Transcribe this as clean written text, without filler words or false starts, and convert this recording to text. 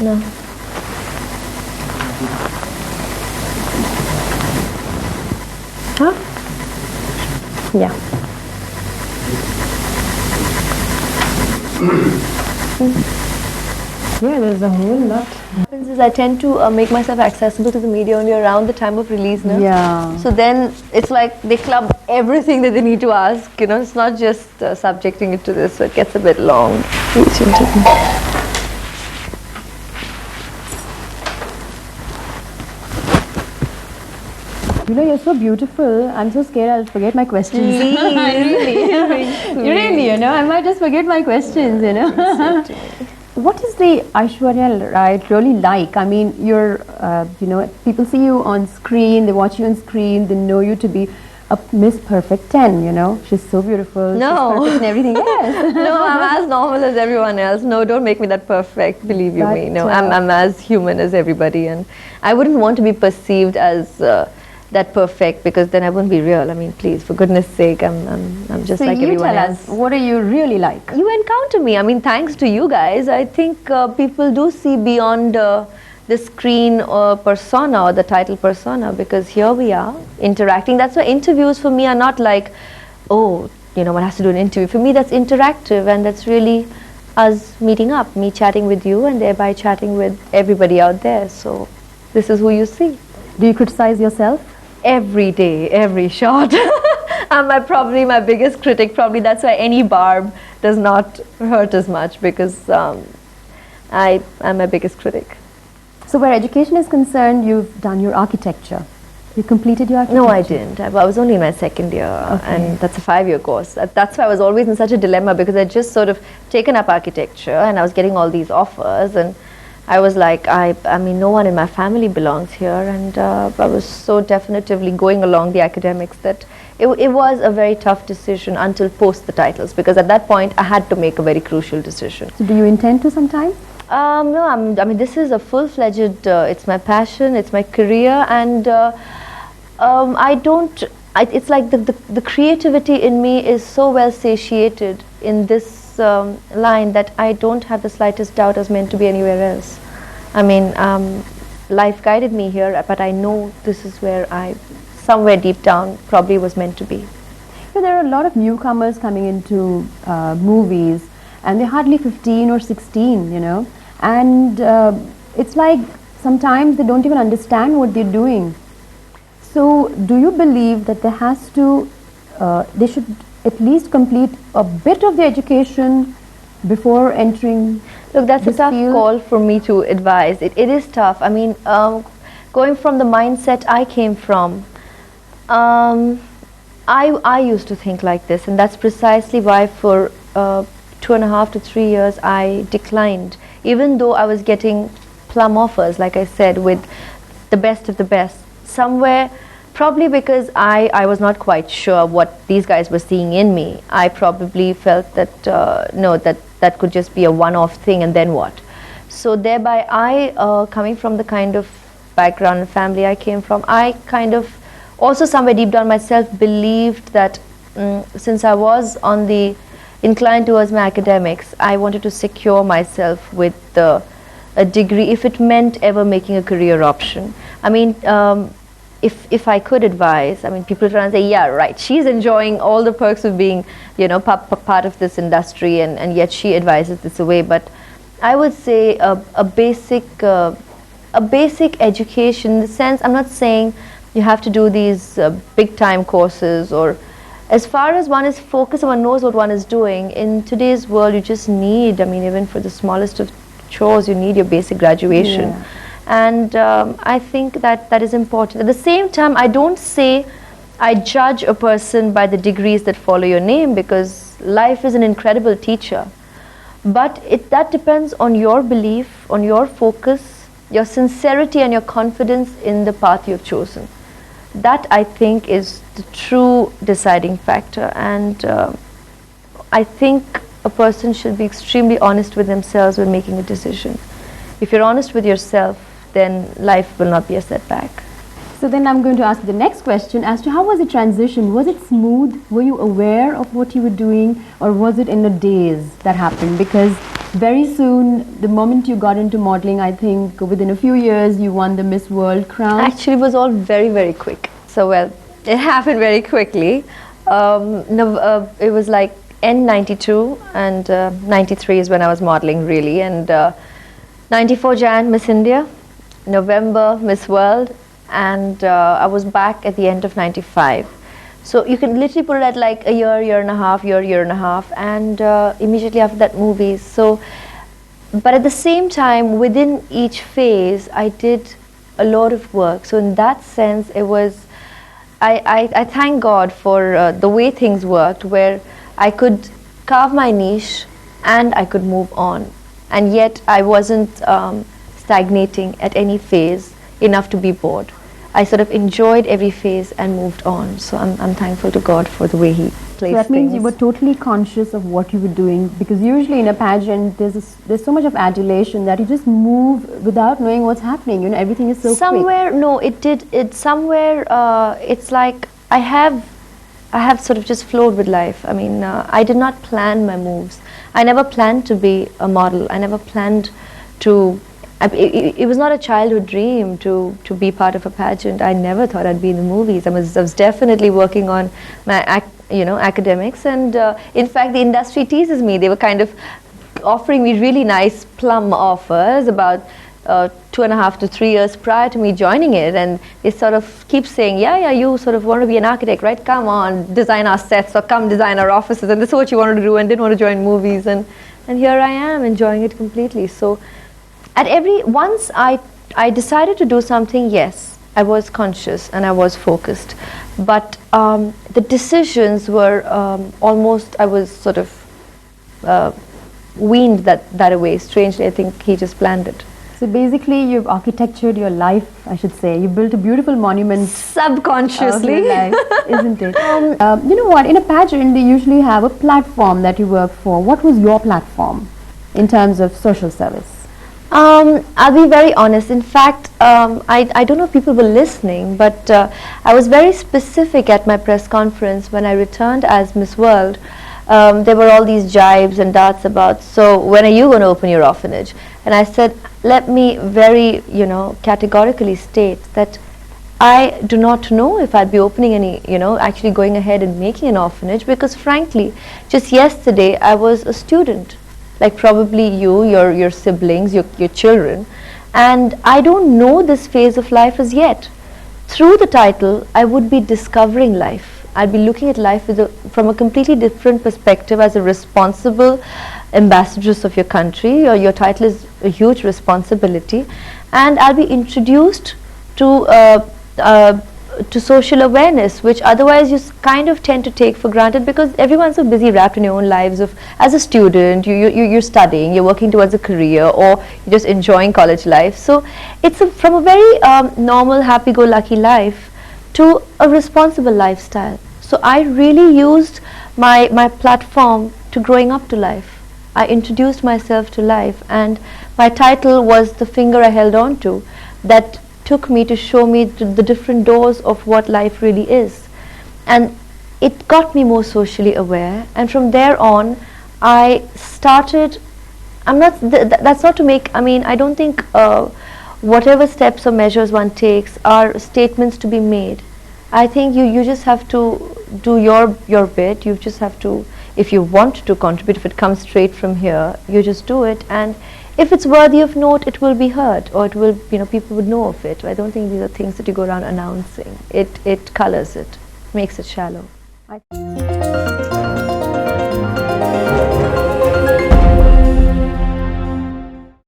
No. Huh? Yeah. Yeah, there's a whole lot. I tend to make myself accessible to the media only around the time of release, no? Yeah. So then it's like they club everything that they need to ask, you know, it's not just subjecting it to this, so it gets a bit long. You know, you're so beautiful. I'm so scared I'll forget my questions. Really? Really, you know, I might just forget my questions, you know. What is the Aishwarya Rai really like? I mean, you're, you know, people see you on screen, they watch you on screen, they know you to be a Miss Perfect 10, you know. She's so beautiful. No. She's perfect in everything. Yes. No, I'm as normal as everyone else. No, don't make me that perfect, believe you me. No, But, I'm as human as everybody, and I wouldn't want to be perceived as that perfect, because then I wouldn't be real. I mean, please, for goodness sake, I'm just So like you everyone tell else. us, what are you really like? You encounter me. I mean, thanks to you guys, I think people do see beyond the screen persona or the title persona, because here we are interacting. That's why interviews for me are not like, oh, you know, one has to do an interview. For me, that's interactive, and that's really us meeting up, me chatting with you, and thereby chatting with everybody out there. So this is who you see. Do you criticize yourself? Every day, every shot. I'm probably my biggest critic. Probably that's why any barb does not hurt as much, because I'm my biggest critic. So where education is concerned, you've done your architecture. You completed your architecture? No, I didn't. I was only in my second year, and that's a 5-year course. That's why I was always in such a dilemma, because I'd just sort of taken up architecture and I was getting all these offers, and I was like, I mean, no one in my family belongs here, and I was so definitively going along the academics that it was a very tough decision until post the titles, because at that point I had to make a very crucial decision. So do you intend to sometime? No, I mean, this is a full-fledged, it's my passion, it's my career, and it's like the creativity in me is so well satiated in this line that I don't have the slightest doubt I was meant to be anywhere else. I mean, life guided me here, but I know this is where I, somewhere deep down, probably was meant to be. So there are a lot of newcomers coming into movies, and they're hardly 15 or 16, you know, and it's like sometimes they don't even understand what they're doing. So do you believe that there has to, they should at least complete a bit of the education before entering? Look, that's a tough field? call for me to advise. It is tough. I mean, going from the mindset I came from, I used to think like this, and that's precisely why for 2.5 to 3 years I declined, even though I was getting plum offers, like I said, with the best of the best. Somewhere, probably because I was not quite sure what these guys were seeing in me. I probably felt that, no, that could just be a one-off thing, and then what? So thereby I, coming from the kind of background and family I came from, I kind of also somewhere deep down myself believed that since I was on the inclined towards my academics, I wanted to secure myself with a degree, if it meant ever making a career option. I mean, if I could advise, I mean, people try and say, yeah, right, she's enjoying all the perks of being, you know, part of this industry, and yet she advises this away. But I would say a basic education, in the sense, I'm not saying you have to do these big time courses, or as far as one is focused and one knows what one is doing. In today's world, you just need, I mean, even for the smallest of chores, you need your basic graduation. Yeah. And I think that is important. At the same time, I don't say I judge a person by the degrees that follow your name, because life is an incredible teacher. But that depends on your belief, on your focus, your sincerity and your confidence in the path you've chosen. That, I think, is the true deciding factor. And I think a person should be extremely honest with themselves when making a decision. If you're honest with yourself, then life will not be a setback. So then I'm going to ask the next question as to how was the transition? Was it smooth? Were you aware of what you were doing, or was it in a daze that happened? Because very soon, the moment you got into modeling, I think within a few years you won the Miss World crown. Actually, it was all very, very quick. So, well, it happened very quickly. No, it was like end 92 and 93 is when I was modeling really, and 94 Jan Miss India, November Miss World, and I was back at the end of 95. So you can literally put it at like a year and a half, year and a half, and immediately after that movies. So, but at the same time, within each phase, I did a lot of work. So in that sense, it was, I thank God for the way things worked, where I could carve my niche and I could move on. And yet I wasn't stagnating at any phase enough to be bored. I sort of enjoyed every phase and moved on. So I'm thankful to God for the way He placed things. So that means you were totally conscious of what you were doing, because usually in a pageant there's so much of adulation that you just move without knowing what's happening. You know, everything is so somewhere, quick. no, it somewhere it's like I have sort of just flowed with life. I mean, I did not plan my moves. I never planned to be a model. I never planned to. It was not a childhood dream to be part of a pageant. I never thought I'd be in the movies. I was definitely working on my academics, and in fact the industry teases me. They were kind of offering me really nice plum offers about 2.5 to 3 years prior to me joining it, and they sort of keep saying, yeah, you sort of want to be an architect, right? Come on, design our sets, or come design our offices, and this is what you wanted to do, and didn't want to join movies, and here I am enjoying it completely. So once I decided to do something, yes, I was conscious and I was focused, but the decisions were almost, I was sort of weaned that away. Strangely, I think He just planned it. So basically you've architectured your life, I should say. You built a beautiful monument subconsciously of your life, isn't it? You know what, in a pageant they usually have a platform that you work for. What was your platform in terms of social service? I'll be very honest. In fact, I don't know if people were listening, but I was very specific at my press conference when I returned as Miss World. There were all these jibes and darts about, so when are you going to open your orphanage? And I said, let me very, categorically state that I do not know if I'd be opening any, actually going ahead and making an orphanage, because frankly, just yesterday I was a student, like probably your siblings, your children, and I don't know this phase of life as yet. Through the title, I would be discovering life. I'd be looking at life from a completely different perspective as a responsible ambassadress of your country. Your title is a huge responsibility, and I'll be introduced to social awareness, which otherwise you kind of tend to take for granted, because everyone's so busy wrapped in your own lives of, as a student, you're studying, you're working towards a career, or you're just enjoying college life. So it's from a very normal, happy-go-lucky life to a responsible lifestyle. So I really used my platform to growing up to life. I introduced myself to life, and my title was the finger I held on to that took me to show me the different doors of what life really is. And it got me more socially aware, and from there on I started, that's not to make, I don't think whatever steps or measures one takes are statements to be made. I think you just have to do your bit. You just have to, if you want to contribute, if it comes straight from here, you just do it, and if it's worthy of note, it will be heard, or it will, people would know of it. I don't think these are things that you go around announcing. It colors it, makes it shallow.